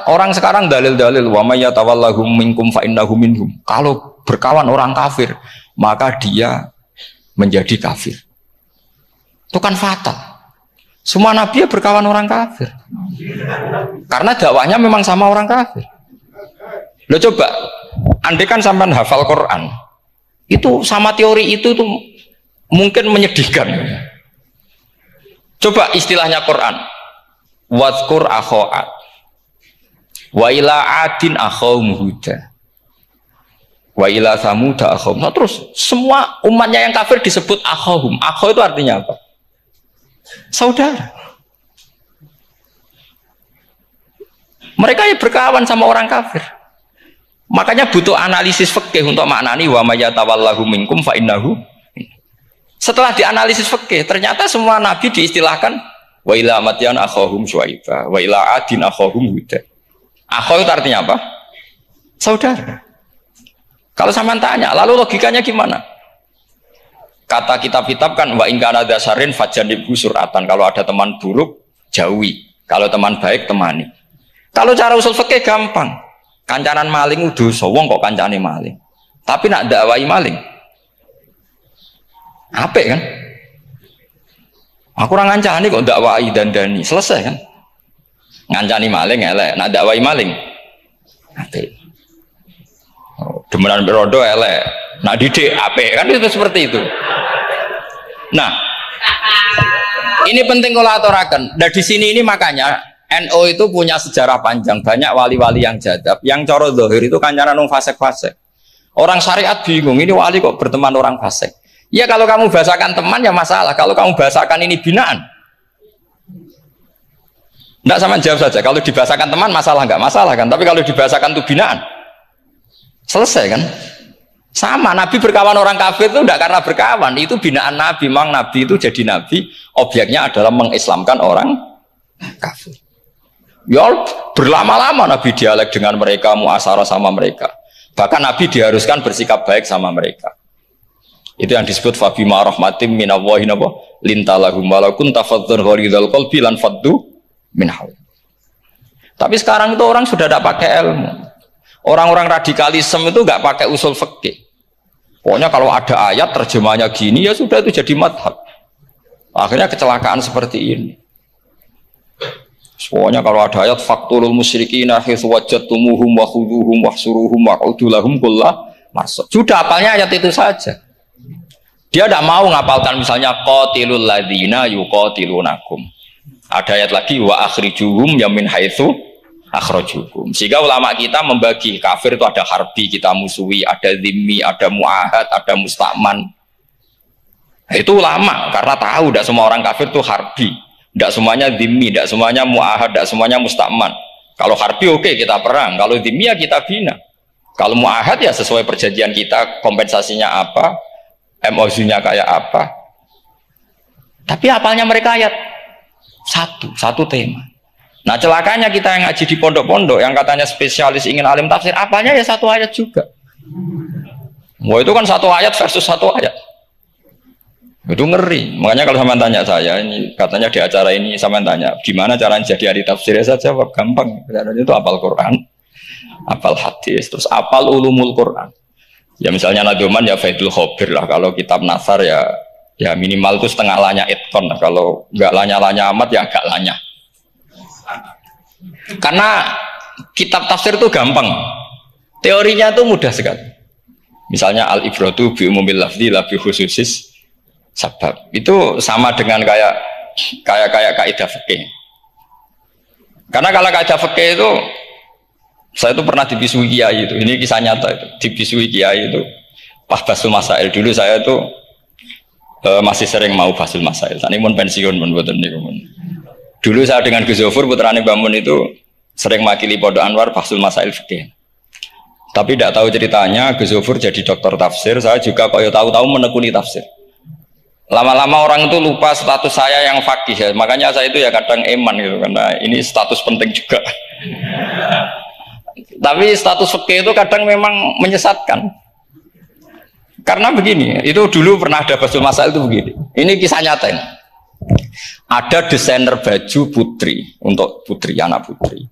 orang sekarang dalil-dalil wa may yatawallahum minkum fa innahu minhum. Kalau berkawan orang kafir, maka dia menjadi kafir. Itu kan fatal. Semua nabi ya berkawan orang kafir. Karena dakwahnya memang sama orang kafir. Lo coba, andai kan sampean hafal Quran, itu sama teori itu tuh mungkin menyedihkan. Coba istilahnya Quran, wadhkur akho'at wa ila adin akhawum huda wa ila samuda akhawum. Nah, terus semua umatnya yang kafir disebut akhawum. Akhaw itu artinya apa? Saudara. Mereka ya berkawan sama orang kafir. Makanya butuh analisis fikih untuk maknani wa may yatawallahu minkum fa innahu. Setelah dianalisis fikih, ternyata semua nabi diistilahkan wa ila madyan akhahum syuaiba wa ila adin akhahum huda. Akhaw itu artinya apa? Saudara. Kalau sama tanya, lalu logikanya gimana? Kata kitab-kitab kan wa in kana dasarin fajanibhu suratan. Kalau ada teman buruk, jauhi. Kalau teman baik, temani. Kalau cara usul fikih gampang. Kancanan maling dosa, wong kok kancane maling. Tapi nak dakwai maling. Apik kan? Aku orang ngancani kok dakwai dandani, selesai kan? Ngancani maling elek, nak dakwai maling. Apik. Oh, demenan berodo elek, nak didik apik kan, itu seperti itu. Nah, ini penting kalau aturaken. Dan di sini ini makanya NU itu punya sejarah panjang, banyak wali-wali yang jadab, yang coro zahir itu kancanan wong fasik-fasik. Orang syariat bingung, ini wali kok berteman orang fasik. Ya kalau kamu bahasakan teman ya masalah, kalau kamu bahasakan ini binaan. Enggak, sama jawab saja, kalau dibahasakan teman masalah enggak masalah kan, tapi kalau dibahasakan itu binaan, selesai kan? Sama, Nabi berkawan orang kafir itu enggak karena berkawan, itu binaan Nabi. Memang Nabi itu jadi Nabi, objeknya adalah mengislamkan orang kafir. Ya berlama-lama Nabi dialek dengan mereka, muasyarah sama mereka. Bahkan Nabi diharuskan bersikap baik sama mereka. Itu yang disebut fabima rahmatim minallahi lintalahum walau kunta fadzan ghalidhal qalbi lan faddu min hawl. Tapi sekarang itu orang sudah tidak pakai ilmu. Orang-orang radikalisme itu nggak pakai usul fikih. Pokoknya kalau ada ayat terjemahnya gini ya sudah itu jadi madhab. Akhirnya kecelakaan seperti ini. Pokoknya kalau ada ayat faqtulul musyrikina haitsu wajadtumuhum wa khudhuhum wahsuruhum waq'udu lahum kullah marsad. Sudah apalnya ayat itu saja. Dia tidak mau ngapalkan misalnya qatilul ladzina yuqatilunakum. Ada ayat lagi wa akhrijuhum yamin haitsu akhrajukum. Sehingga ulama kita membagi kafir itu ada harbi, kita musuhi, ada dhimmi, ada muahad, ada musta'man. Itu ulama karena tahu tidak semua orang kafir itu harbi, tidak semuanya dhimmi, tidak semuanya muahad, tidak semuanya musta'man. Kalau harbi oke, kita perang, kalau dhimmi ya kita bina. Kalau muahad ya sesuai perjanjian kita, kompensasinya apa, MOU-nya kayak apa. Tapi apalnya mereka ayat satu tema. Nah celakanya kita yang ngaji di pondok-pondok yang katanya spesialis ingin alim tafsir, apalnya ya satu ayat juga. Wah itu kan satu ayat versus satu ayat. Itu ngeri. Makanya kalau sama tanya saya, ini katanya di acara ini sama tanya, gimana caranya jadi ahli tafsir? Saya jawab gampang. Itu apal Quran, apal hadis, terus apal ulumul Quran. Ya misalnya Nadoman ya Faidul Khobir lah. Kalau kitab Nasar ya minimal itu setengah lanya itkon lah. Kalau nggak lanya-lanya amat ya agak lanya. Karena kitab tafsir itu gampang. Teorinya itu mudah sekali. Misalnya al-ibratu bi umumil lafzi la bi khususis sabab. Itu sama dengan kayak kaidah fikih. Karena kalau kaidah fikih itu saya itu pernah dibisui kiai itu, ini kisah nyata itu, dibisui kiai itu pas basul masail. Dulu saya itu masih sering mau basul masail. Tadi pun pensiun pun buatan ini. Dulu saya dengan Gus Zofur putrane Bamun itu sering makili Pondok Anwar basul masail fikih. Tapi tidak tahu ceritanya Gus Zofur jadi dokter tafsir, saya juga kaya tahu-tahu menekuni tafsir. Lama-lama orang itu lupa status saya yang fakih ya. Makanya saya itu ya kadang eman gitu karena ini status penting juga. Tapi status fikih itu kadang memang menyesatkan. Karena begini, itu dulu pernah ada basul masail itu begini. Ini kisah nyata ini. Ada desainer baju putri untuk putri, anak putri.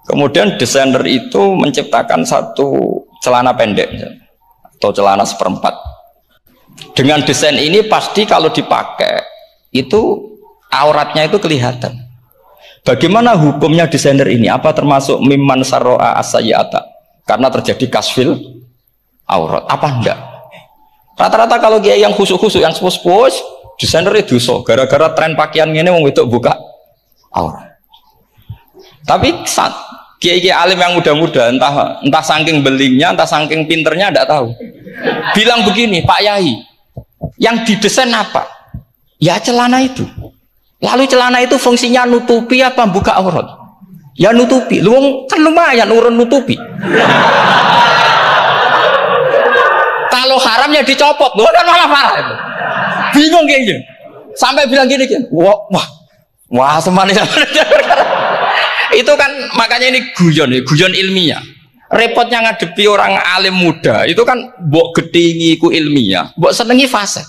Kemudian desainer itu menciptakan satu celana pendek atau celana seperempat. Dengan desain ini pasti kalau dipakai itu auratnya itu kelihatan. Bagaimana hukumnya desainer ini? Apa termasuk mimman sarro'a as-sayyi'ata? Karena terjadi kasfil aurat. Apa enggak? Rata-rata kalau kiai yang khusuk-khusuk, yang sepuh-sepuh, desainer itu dosa. Gara-gara tren pakaian ini mau itu buka aurat. Tapi saat kiai-kiai alim yang muda-muda, entah saking belingnya, entah saking pinternya, tidak tahu. Bilang begini, Pak Yai, yang didesain apa? Ya celana itu. Lalu celana itu fungsinya nutupi apa buka aurat? Ya nutupi. Lu kan lumayan urun nutupi. Kalau haramnya dicopot, lu kan malah parah itu. Bingung kayaknya. Sampai bilang gini, wah semanis. Itu kan makanya ini guyon ilmiah. Repotnya ngadepi orang alim muda itu kan mbok gedingi ku ilmiah, mbok senengi fase.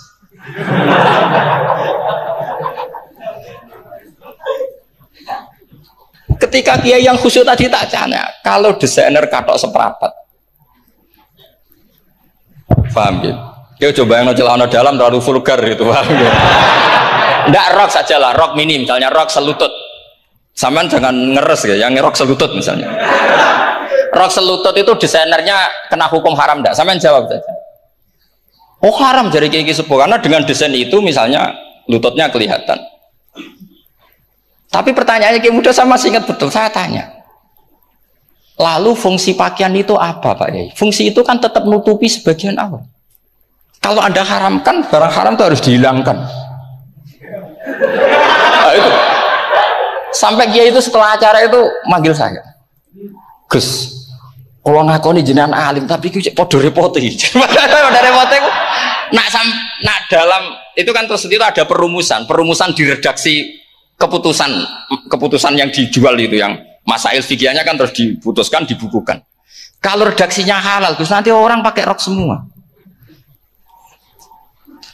Ketika kiai yang khusyuk tadi tak tanya, kalau desainer katok seperapat, paham gitu? Dia coba yang celana dalam terlalu vulgar gitu, paham gitu? Nggak rok saja lah, rok mini misalnya, rok selutut. Saman jangan ngeres ya, yang rok selutut misalnya. Rok selutut itu desainernya kena hukum haram enggak? Saman jawab saja. Oh haram jadi kiai sepuh karena dengan desain itu misalnya lututnya kelihatan. Tapi pertanyaannya kiai muda saya masih ingat betul, saya tanya. Lalu fungsi pakaian itu apa Pak Yai? Fungsi itu kan tetap nutupi sebagian awal. Kalau Anda haramkan, barang haram itu harus dihilangkan. Nah, itu. Sampai kiai itu setelah acara itu manggil saya. Gus, kalau ngakoni jenengan alim tapi iki podo repote. Podo repote ku nak dalam itu kan terus itu ada perumusan di redaksi keputusan yang dijual itu yang masail fikihnya kan terus diputuskan dibukukan. Kalau redaksinya halal, Gus nanti orang pakai rok semua.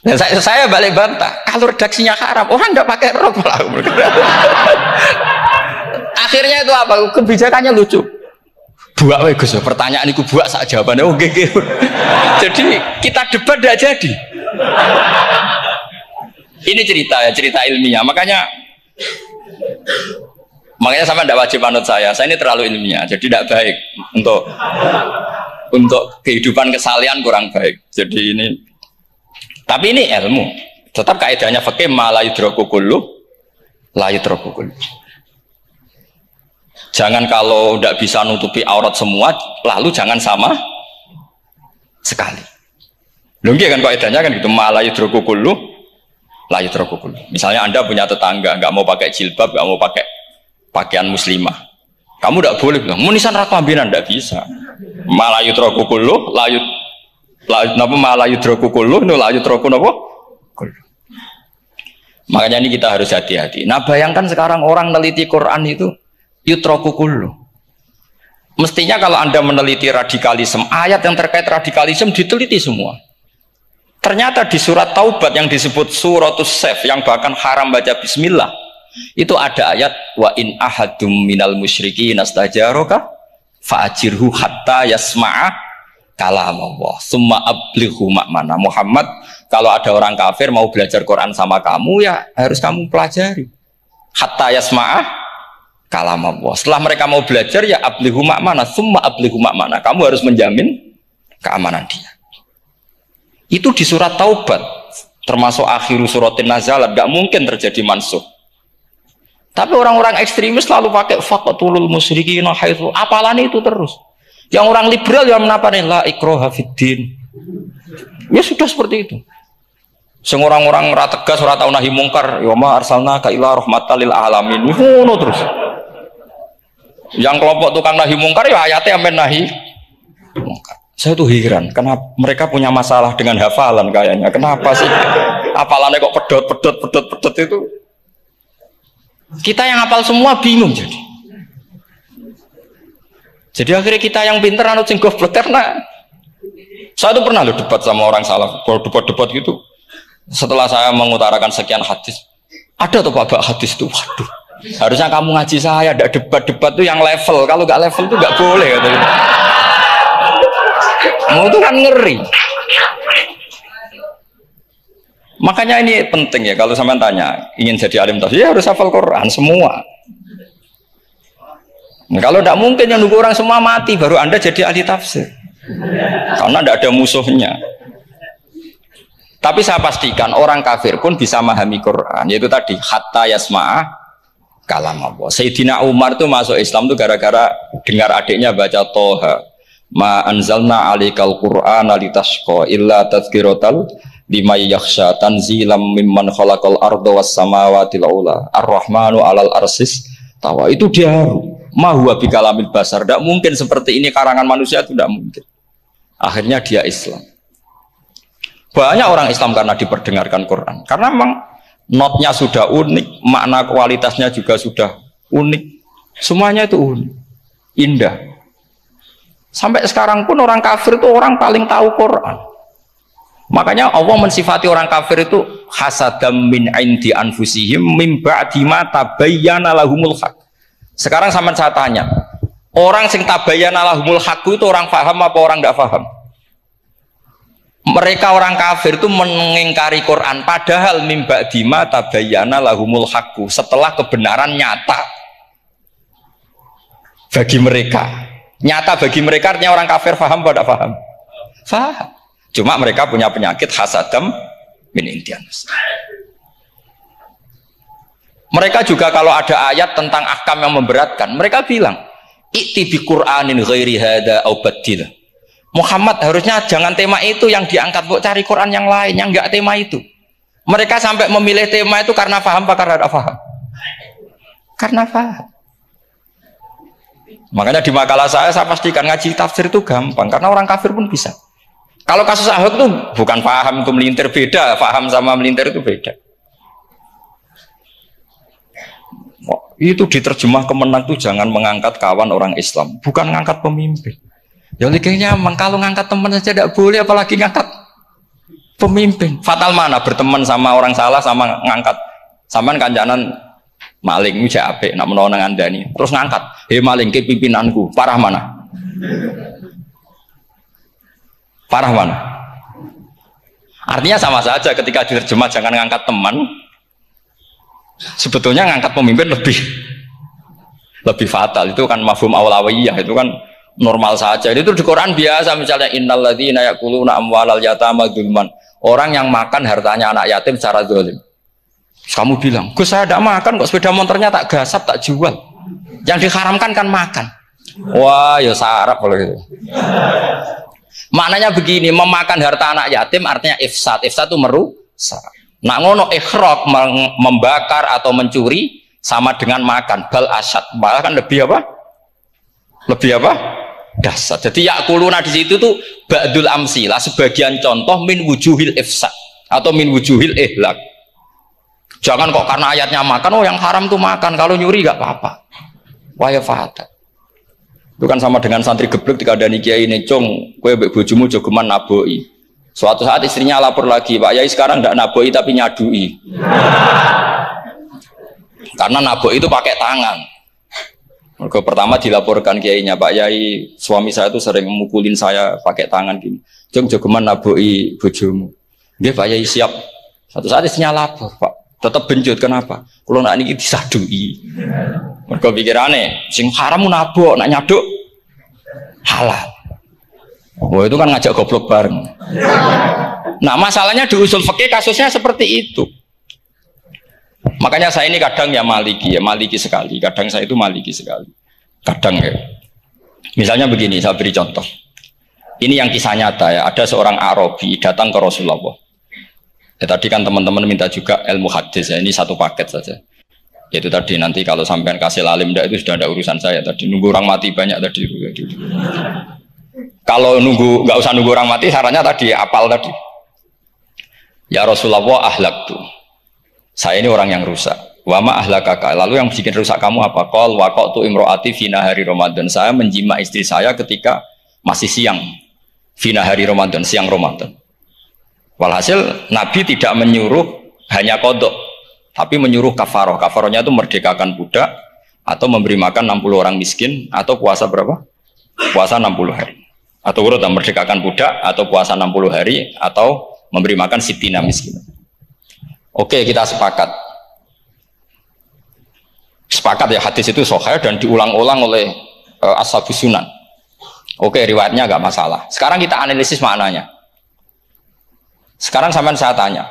Dan saya balik bantah, kalau redaksinya haram, orang nggak pakai rok malah. Akhirnya itu apa? Kebijakannya lucu. Buak we Gus, pertanyaan itu buak sak jawabannya oke. Jadi kita debat tidak jadi. Ini cerita ilmiah. Makanya sampai tidak wajib manut saya. Saya ini terlalu ilmiah, jadi tidak baik untuk kehidupan kesalian kurang baik. Jadi ini. Tapi ini ilmu. Tetap kaidahnya fikih ma la yudraku kullu la yudraku kullu. Jangan kalau tidak bisa nutupi aurat semua, lalu jangan sama sekali. Lunggi kan kaidahnya kan gitu ma la yudraku kullu la yudraku kullu. Misalnya Anda punya tetangga nggak mau pakai jilbab, nggak mau pakai pakaian muslimah. Kamu tidak boleh bilang munisan rakambinan, tidak bisa. Ma la yudraku kullu napa malah yudroku kulluh nu la yudroku napa kulluh. Makanya ini kita harus hati-hati. Nah bayangkan sekarang orang meneliti Quran itu yudroku kulluh. Mestinya kalau Anda meneliti radikalisme, ayat yang terkait radikalisme diteliti semua. Ternyata di surat Taubat yang disebut suratus Saif yang bahkan haram baca bismillah, itu ada ayat wa in ahadum minal musyrikin astajaraka fa'ajirhu hatta yasma'a kalam Allah, summa ablighu makmana. Muhammad, kalau ada orang kafir mau belajar Quran sama kamu, ya harus kamu pelajari. Hatta yasma'ah kalam Allah. Setelah mereka mau belajar, ya ablighu makmana, summa ablighu makmana. Kamu harus menjamin keamanan dia. Itu di surat Taubat, termasuk akhiru suratin nazalat, gak mungkin terjadi mansuh. Tapi orang-orang ekstremis selalu pakai faqatulul musyrikin haitsu, apalan itu terus. Yang orang liberal yang menaparin la ikraha fiddin. Ya sudah seperti itu. Sing orang-orang ora tegas ora tau nahi mungkar, ya ma arsalnaka ila rahmatal lil alamin. Ngono terus. Yang kelompok tukang nahi mungkar ya ayatnya sampai nahi mungkar. Saya tuh heran, kenapa mereka punya masalah dengan hafalan kayaknya. Kenapa sih hafalannya kok pedot itu? Kita yang hafal semua bingung jadi. Jadi akhirnya kita yang pinter anut sing goblok karena saya tuh pernah debat sama orang salaf, debat gitu. Setelah saya mengutarakan sekian hadis, ada tuh Pak hadis itu, waduh, Harusnya kamu ngaji saya, ada debat-debat tuh yang level. Kalau nggak level tuh nggak boleh. Mau tuh kan ngeri. Makanya ini penting ya, kalau sampean tanya ingin jadi alim tafsir ya harus hafal Quran semua. Nah, kalau tidak mungkin yang nunggu orang semua mati baru Anda jadi ahli tafsir, karena tidak ada musuhnya. Tapi saya pastikan orang kafir pun bisa memahami Quran, yaitu tadi hatta yasma'ah kalam Allah. Sayyidina Umar tuh masuk Islam tuh gara-gara dengar adiknya baca Toha, ma anzalna alikal Qur'ana litashqa illa tadhkiratal liman yakhsha tanzilam mimman khalaqal arda was samawati ula ar-rahmanu alal arsis tawa. Itu dia ma huwa bikalamil basar, tidak mungkin seperti ini karangan manusia, itu tidak mungkin. Akhirnya dia Islam. Banyak orang Islam karena diperdengarkan Quran, karena memang notnya sudah unik, makna kualitasnya juga sudah unik, semuanya itu unik, indah. Sampai sekarang pun orang kafir itu orang paling tahu Quran. Makanya Allah mensifati orang kafir itu hasadam min indi anfusihim mim ba'di ma tabayyana lahumul haq. Sekarang sampean saya tanya, orang sing tabayyana lahumul haq itu orang paham apa orang tidak paham? Mereka orang kafir itu mengingkari Quran, padahal mim ba'di ma tabayyana lahumul haq, setelah kebenaran nyata bagi mereka. Nyata bagi mereka artinya orang kafir paham apa tidak paham? Paham. Cuma mereka punya penyakit hasadam min indian. Mereka juga kalau ada ayat tentang ahkam yang memberatkan, mereka bilang i'ti bi Qur'anin ghairi hada au badil. Muhammad harusnya jangan tema itu yang diangkat, buat cari Quran yang lain yang enggak tema itu. Mereka sampai memilih tema itu karena paham apa karena tidak paham? Karena paham. Makanya di makalah saya pastikan ngaji tafsir itu gampang, karena orang kafir pun bisa. Kalau kasus Ahok itu bukan paham itu melintir, beda. Paham sama melintir itu beda. Itu diterjemah kemenang itu jangan mengangkat kawan orang Islam, bukan mengangkat pemimpin. Ya likanya kalau ngangkat teman saja tidak boleh, apalagi ngangkat pemimpin. Fatal mana berteman sama orang salah sama ngangkat. Samaan kancanan maling itu apik, nak menolong ngandani. Terus ngangkat, "Hei maling ke pimpinanku." Parah mana? Parah mana? Artinya sama saja ketika diterjemah jangan ngangkat teman. Sebetulnya ngangkat pemimpin lebih fatal. Itu kan mafhum awlawiyah, itu kan normal saja. Itu di Quran biasa, misalnya innalladzina ya'kuluna amwalal yatama dzulman. Orang yang makan hartanya anak yatim secara zalim. Kamu bilang, "Gus, saya tidak makan kok, sepeda motornya tak gasap, tak jual." Yang diharamkan kan makan. Wah, ya sarap kalau gitu. Maknanya begini, memakan harta anak yatim artinya ifsad. Ifsad itu merusak. Nak ngono ikhraq, membakar atau mencuri sama dengan makan. Bal asad, malah kan lebih apa? Lebih apa? Dasar. Jadi yakuluna di situ tuh ba'dul amsilah, sebagian contoh min wujuhil ifsad atau min wujuhil ihlak. Jangan kok karena ayatnya makan, oh yang haram tuh makan, kalau nyuri gak apa-apa. Wah ya fatal. Itu kan sama dengan santri geblek ketika ada kiai ini, "Cung, kowe mbek bojomu jogeman naboi." Suatu saat istrinya lapor lagi, "Pak Yai sekarang tidak naboi tapi nyadui." Karena naboi itu pakai tangan. Mereka pertama dilaporkan kiainya, "Pak Yai, suami saya itu sering memukulin saya pakai tangan gini. Cung, jogeman naboi bojomu." Nggih Pak Yai, siap. Suatu saat istrinya lapor, "Pak, tetap benjut, kenapa? Kalau nak ini disadui." Mereka pikirannya, sing haram nabok, nak nyaduk halal. Oh itu kan ngajak goblok bareng. Nah masalahnya di usul fikih kasusnya seperti itu. Makanya saya ini kadang ya maliki sekali. Kadang saya itu maliki sekali. Kadang ya. Misalnya begini, saya beri contoh. Ini yang kisah nyata ya. Ada seorang Arabi datang ke Rasulullah. Ya, tadi kan teman-teman minta juga ilmu hadis ya. Ini satu paket saja. Yaitu tadi nanti kalau sampean kasih lalim itu sudah ada urusan saya tadi, nunggu orang mati banyak tadi. Kalau nggak usah nunggu orang mati, sarannya tadi apal tadi. Ya Rasulullah, ahlak tuh. Saya ini orang yang rusak. Wama ahlakaka. Lalu yang bikin rusak kamu apa? Qol waqatu imroati fi nahari Ramadan. Saya menjima istri saya ketika masih siang. Fi nahari Ramadan, siang Ramadan. Walhasil Nabi tidak menyuruh hanya kodok. Tapi menyuruh kafaroh. Kafarohnya itu merdekakan budak atau memberi makan 60 orang miskin atau puasa berapa? Puasa 60 hari. Atau urut merdekakan budak atau puasa 60 hari atau memberi makan sitina miskin. Oke, kita sepakat. Sepakat ya, hadis itu sahih dan diulang-ulang oleh ashabus sunan. Oke, riwayatnya agak masalah. Sekarang kita analisis maknanya. Sekarang sampean saya tanya.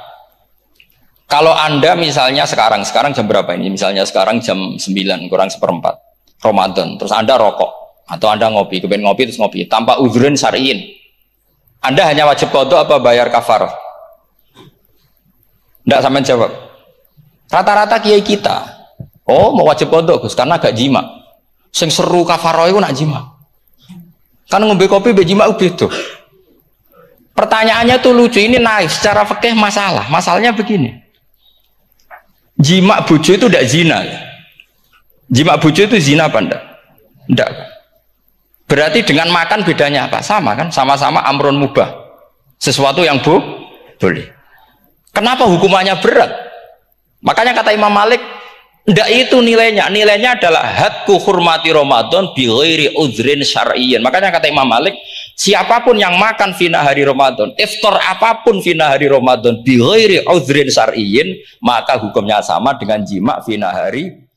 Kalau Anda misalnya sekarang jam berapa ini? Misalnya sekarang jam 9 kurang seperempat Ramadan, terus Anda rokok atau Anda ngopi, kepengen ngopi terus ngopi tanpa uzrin syar'iin. Anda hanya wajib qadha apa bayar kafarah? Enggak, sampean jawab. Rata-rata kiai kita, oh mau wajib qadha Gus karena gak jima. Sing seru kafarah itu nak jima. Kan ngombe kopi be jima beda. Pertanyaannya tuh lucu, ini naif secara fikih masalah. Masalahnya begini. Jima bojo itu tidak zina. Jima bojo itu zina apa enggak? Enggak. Berarti dengan makan bedanya apa? Sama kan? Sama-sama amrun mubah. Sesuatu yang boleh. Kenapa hukumannya berat? Makanya kata Imam Malik, enggak itu nilainya. Nilainya adalah hadku hurmati Ramadan bi ghairi uzrin syar'iyyin. Makanya kata Imam Malik, siapapun yang makan fina hari Ramadan, iftar apapun fina hari Ramadan bi ghairi uzrin syar'iyyin, maka hukumnya sama dengan jima fina hari